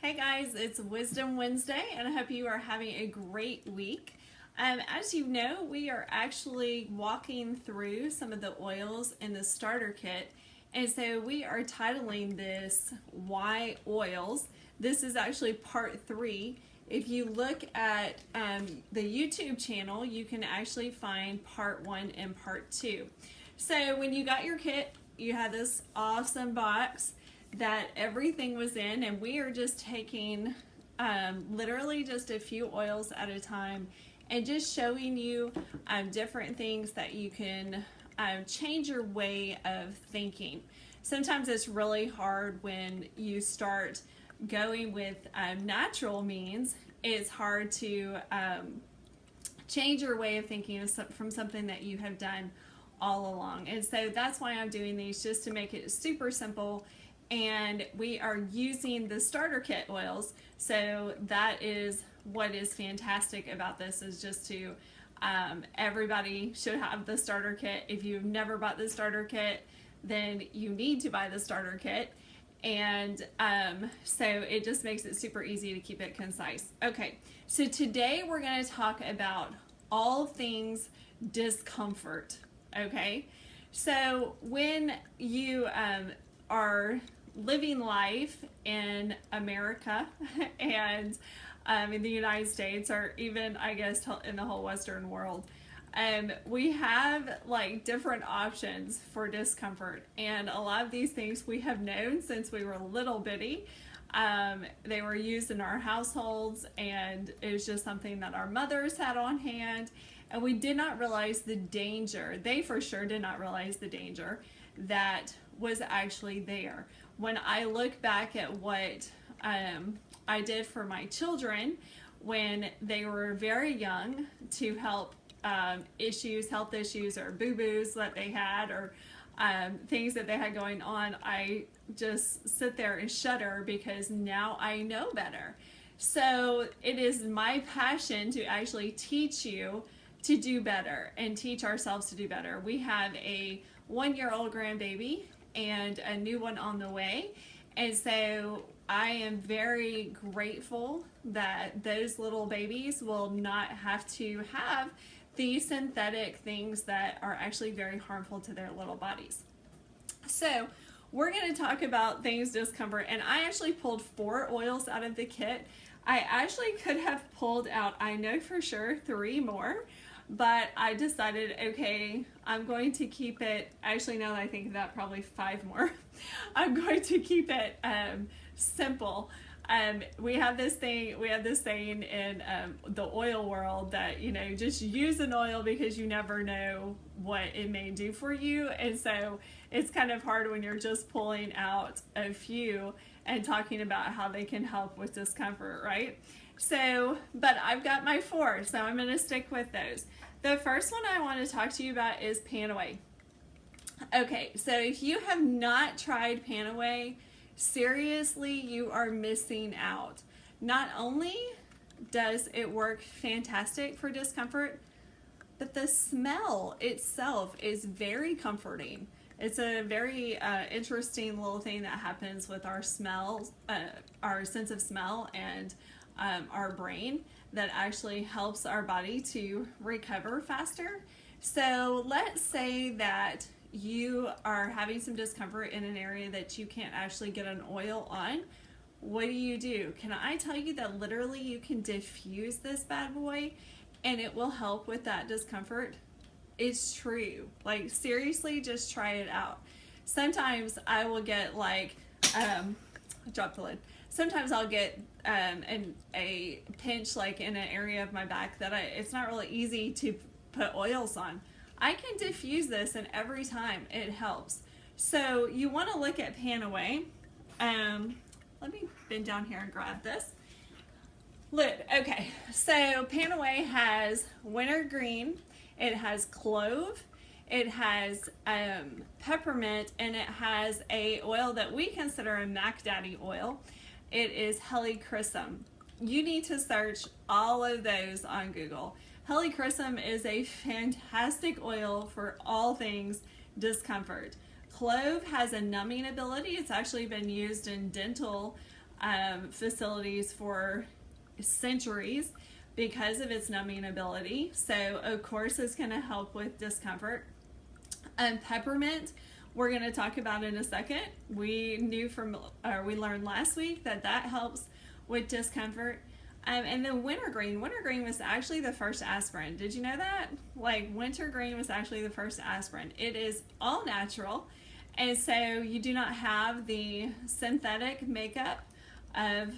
Hey guys, it's Wisdom Wednesday, and I hope you are having a great week. As you know, we are actually walking through some of the oils in the starter kit, and so we are titling this Why Oils. This is actually part 3. If you look at the YouTube channel, you can actually find part 1 and part 2. So when you got your kit, you had this awesome box that everything was in, and we are just taking literally just a few oils at a time and just showing you different things that you can change your way of thinking. Sometimes it's really hard when you start going with natural means. It's hard to change your way of thinking from something that you have done all along, and so that's why I'm doing these, just to make it super simple. And we are using the starter kit oils, so that is what is fantastic about this, is just to everybody should have the starter kit. If you've never bought the starter kit, then you need to buy the starter kit, and so it just makes it super easy to keep it concise. Okay, so today we're going to talk about all things discomfort. Okay, so when you are living life in America and in the United States, or even I guess in the whole Western world, we have like different options for discomfort, and a lot of these things we have known since we were little bitty. They were used in our households, and it was just something that our mothers had on hand, and we did not realize the danger. They for sure did not realize the danger that was actually there. When I look back at what I did for my children when they were very young to help health issues or boo-boos that they had, or things that they had going on, I just sit there and shudder because now I know better. So it is my passion to actually teach you to do better and teach ourselves to do better. We have a 1-year-old grandbaby and a new one on the way, and so I am very grateful that those little babies will not have to have these synthetic things that are actually very harmful to their little bodies. So we're going to talk about things discomfort, and I actually pulled 4 oils out of the kit. I actually could have pulled out, I know for sure, 3 more, but I decided, okay, I'm going to keep it, actually now that I think of that, probably 5 more. I'm going to keep it simple. We have this saying in the oil world that, you know, just use an oil because you never know what it may do for you. And so it's kind of hard when you're just pulling out a few and talking about how they can help with discomfort, right? So, but I've got my 4, so I'm going to stick with those. The first one I want to talk to you about is Panaway. Okay, so if you have not tried Panaway, seriously, you are missing out. Not only does it work fantastic for discomfort, but the smell itself is very comforting. It's a very interesting little thing that happens with our smells, our sense of smell, and our brain, that actually helps our body to recover faster. So let's say that you are having some discomfort in an area that you can't actually get an oil on. What do? Can I tell you that literally you can diffuse this bad boy and it will help with that discomfort? It's true. Like, seriously, just try it out. Sometimes I will get like, drop the lid. Sometimes I'll get a pinch like in an area of my back that it's not really easy to put oils on. I can diffuse this, and every time it helps. So you want to look at Panaway. Let me bend down here and grab this lid. Okay, so Panaway has wintergreen, it has clove, it has peppermint, and it has a oil that we consider a Mac Daddy oil. It is helichrysum. You need to search all of those on Google. Helichrysum is a fantastic oil for all things discomfort. Clove has a numbing ability. It's actually been used in dental facilities for centuries because of its numbing ability. So of course it's going to help with discomfort. Peppermint, we're going to talk about in a second. We learned last week that helps with discomfort. And then wintergreen. Wintergreen was actually the first aspirin. Did you know that? Like, wintergreen was actually the first aspirin. It is all natural, and so you do not have the synthetic makeup of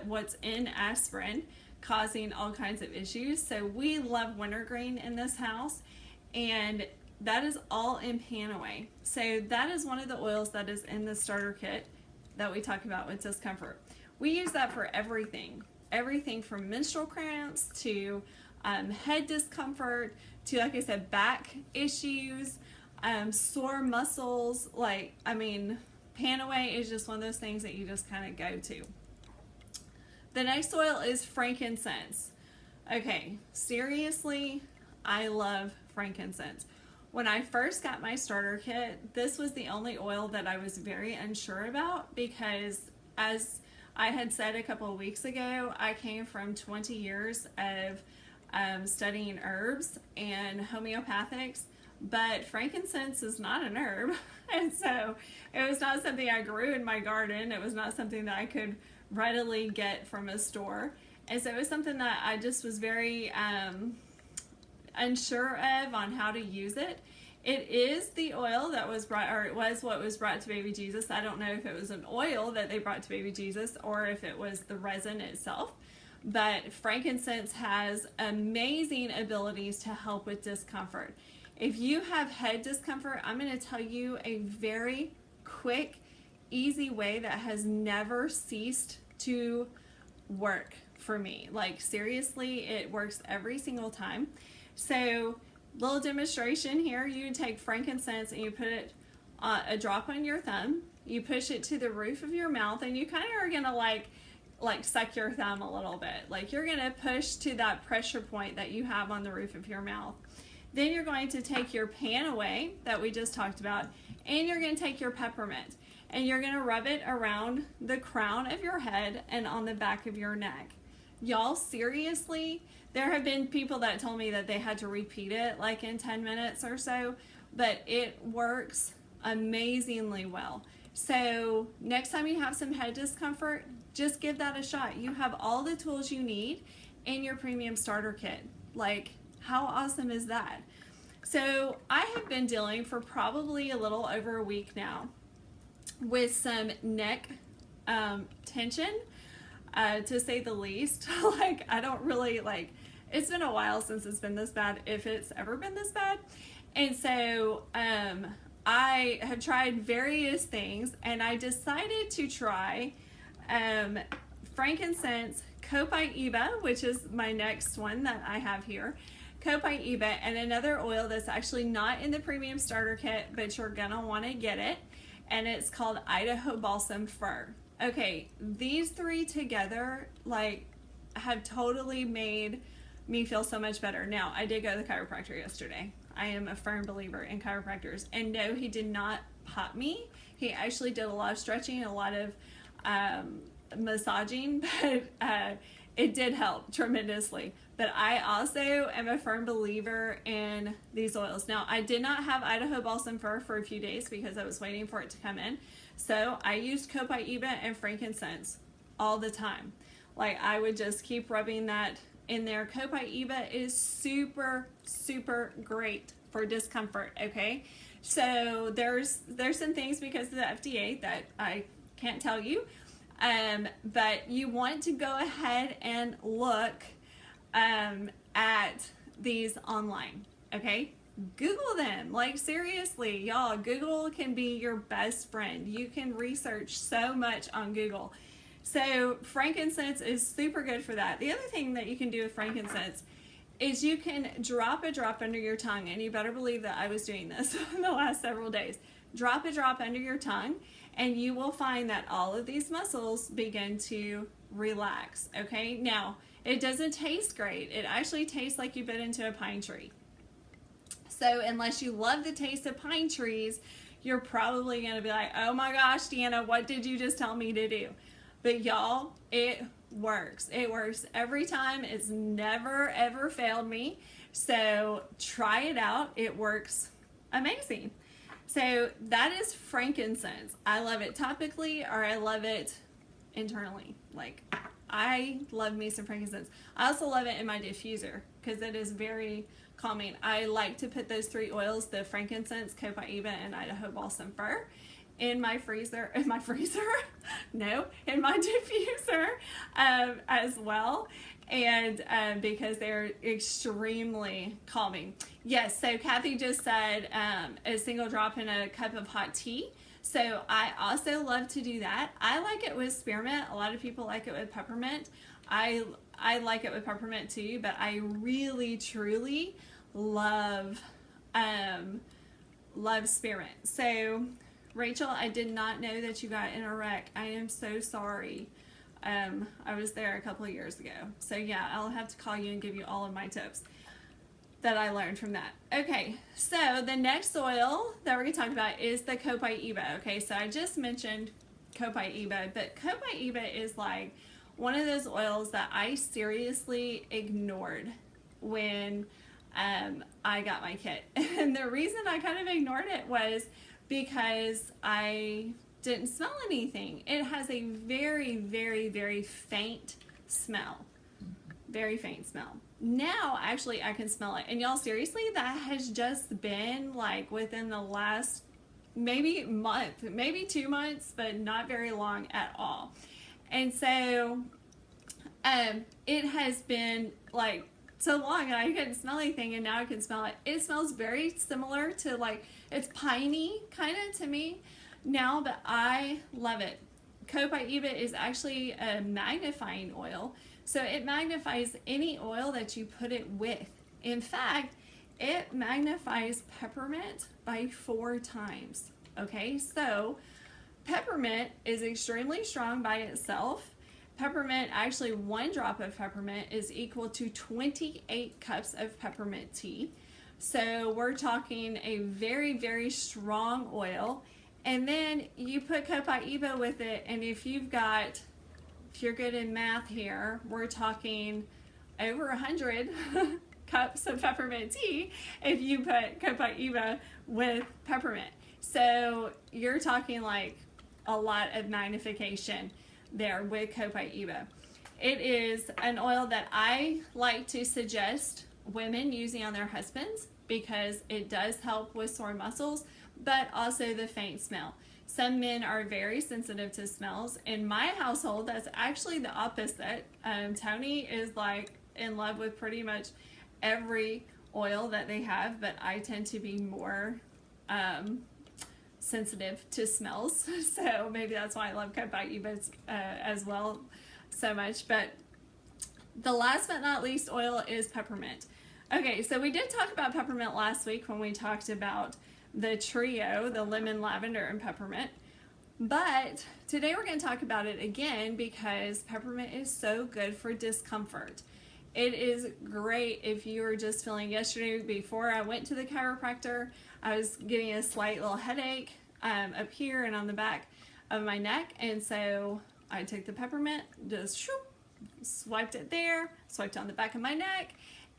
what's in aspirin causing all kinds of issues. So we love wintergreen in this house, and that is all in Panaway. So that is one of the oils that is in the starter kit that we talk about with discomfort. We use that for everything from menstrual cramps to head discomfort to, like I said, back issues, sore muscles. Panaway is just one of those things that you just kind of go to. The next oil is frankincense. Okay, seriously, I love frankincense. When I first got my starter kit, this was the only oil that I was very unsure about because, as I had said a couple of weeks ago, I came from 20 years of studying herbs and homeopathics, but frankincense is not an herb, and so it was not something I grew in my garden. It was not something that I could readily get from a store, and so it was something that I just was very unsure of on how to use it. It is the oil that was brought, or it was what was brought to baby Jesus. I don't know if it was an oil that they brought to baby Jesus or if it was the resin itself. But frankincense has amazing abilities to help with discomfort. If you have head discomfort, I'm going to tell you a very quick, easy way that has never ceased to work for me. Like, seriously, it works every single time. So, little demonstration here. You take frankincense and you put it a drop on your thumb. You push it to the roof of your mouth, and you kind of are gonna like suck your thumb a little bit. Like, you're gonna push to that pressure point that you have on the roof of your mouth. Then you're going to take your Panaway that we just talked about, and you're gonna take your peppermint, and you're gonna rub it around the crown of your head and on the back of your neck. Y'all, seriously, there have been people that told me that they had to repeat it like in 10 minutes or so, but it works amazingly well. So next time you have some head discomfort, just give that a shot. You have all the tools you need in your premium starter kit. Like, how awesome is that? So I have been dealing for probably a little over a week now with some neck tension. To say the least. I don't really it's been a while since it's been this bad, if it's ever been this bad. And so I have tried various things, and I decided to try frankincense, copaiba, which is my next one that I have here, copaiba, and another oil that's actually not in the premium starter kit, but you're gonna want to get it, and it's called Idaho Balsam Fir. Okay, these three together have totally made me feel so much better. Now, I did go to the chiropractor yesterday. I am a firm believer in chiropractors, and no, he did not pop me. He actually did a lot of stretching, a lot of massaging, but it did help tremendously. But I also am a firm believer in these oils. Now, I did not have Idaho Balsam Fir for a few days because I was waiting for it to come in. So I used copaiba and frankincense all the time. I would just keep rubbing that in there. Copaiba is super, super great for discomfort, okay? So there's some things because of the FDA that I can't tell you, but you want to go ahead and look at these online, okay? Google them. Seriously, y'all, Google can be your best friend. You can research so much on Google. So frankincense is super good for that. The other thing that you can do with frankincense is you can drop a drop under your tongue, and you better believe that I was doing this the last several days. Drop a drop under your tongue, and you will find that all of these muscles begin to relax, okay? Now, it doesn't taste great. It actually tastes like you bit into a pine tree. So unless you love the taste of pine trees, you're probably going to be like, oh my gosh, Deanna, what did you just tell me to do? But y'all, it works. It works every time. It's never ever failed me. So try it out. It works amazing. So that is frankincense. I love it topically, or I love it internally. Like, I love me some frankincense. I also love it in my diffuser because it is very calming. I like to put those 3 oils, the frankincense, copaiba, and Idaho balsam fir, in my freezer, in my diffuser as well. And because they're extremely calming. Yes, so Kathy just said a single drop in a cup of hot tea. So I also love to do that. I like it with spearmint. A lot of people like it with peppermint. I like it with peppermint too, but I really truly love spearmint. So Rachel, I did not know that you got in a wreck. I am so sorry. I was there a couple of years ago. So yeah, I'll have to call you and give you all of my tips that I learned from that. Okay, so the next oil that we're going to talk about is the copaiba. Okay, so I just mentioned copaiba, but copaiba is like one of those oils that I seriously ignored when I got my kit. And the reason I kind of ignored it was because I didn't smell anything. It has a very, very, very faint smell. Very faint smell. Now, actually, I can smell it. And y'all, seriously, that has just been like within the last maybe month, maybe 2 months, but not very long at all. And so, it has been like so long and I couldn't smell anything, and now I can smell it. It smells very similar to, like, it's piney kind of to me now, but I love it. Copaiba is actually a magnifying oil, so it magnifies any oil that you put it with. In fact, it magnifies peppermint by 4 times. Okay, so peppermint is extremely strong by itself. Peppermint, actually 1 drop of peppermint is equal to 28 cups of peppermint tea. So we're talking a very, very strong oil. And then you put copaiba with it, and if you're good in math here, we're talking over 100 cups of peppermint tea if you put copaiba with peppermint. So you're talking like a lot of magnification there with copaiba. It is an oil that I like to suggest women using on their husbands because it does help with sore muscles, but also the faint smell. Some men are very sensitive to smells. In my household, that's actually the opposite. Tony is like in love with pretty much every oil that they have, but I tend to be more sensitive to smells. So maybe that's why I love copaiba as well so much. But the last but not least oil is peppermint. Okay, so we did talk about peppermint last week when we talked about the trio, the lemon, lavender, and peppermint. But today we're going to talk about it again because peppermint is so good for discomfort. It is great if you were just feeling, yesterday before I went to the chiropractor, I was getting a slight little headache up here and on the back of my neck. And so I took the peppermint, just swiped it there, swiped on the back of my neck,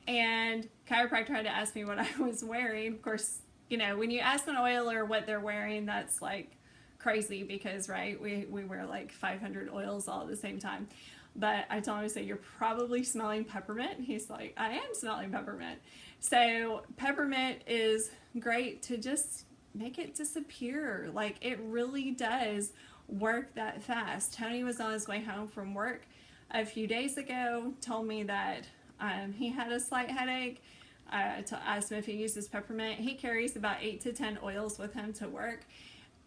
and chiropractor had to ask me what I was wearing. Of course, you know, when you ask an oiler what they're wearing, that's like crazy because, right, we wear like 500 oils all at the same time. But I told him, I said, you're probably smelling peppermint. He's like, I am smelling peppermint. So peppermint is great to just make it disappear. Like, it really does work that fast. Tony was on his way home from work a few days ago, told me that he had a slight headache. I asked him if he uses peppermint. He carries about 8 to 10 oils with him to work.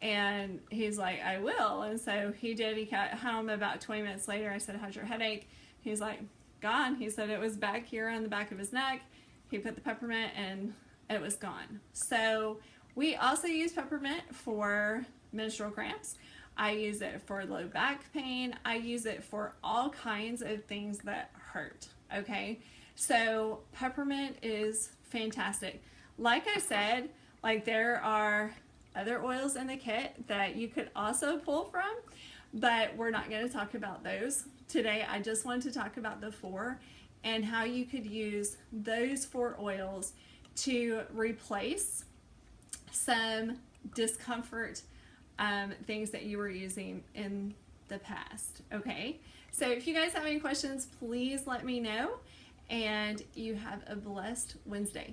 And he's like, I will. And so he did. He got home about 20 minutes later. I said, how's your headache? He's like, gone. He said it was back here on the back of his neck. He put the peppermint and it was gone. So we also use peppermint for menstrual cramps. I use it for low back pain. I use it for all kinds of things that hurt. Okay. So peppermint is fantastic. Like I said, like there are other oils in the kit that you could also pull from, but we're not going to talk about those today. I just wanted to talk about the 4 and how you could use those 4 oils to replace some discomfort things that you were using in the past. Okay, so if you guys have any questions, please let me know, and you have a blessed Wednesday.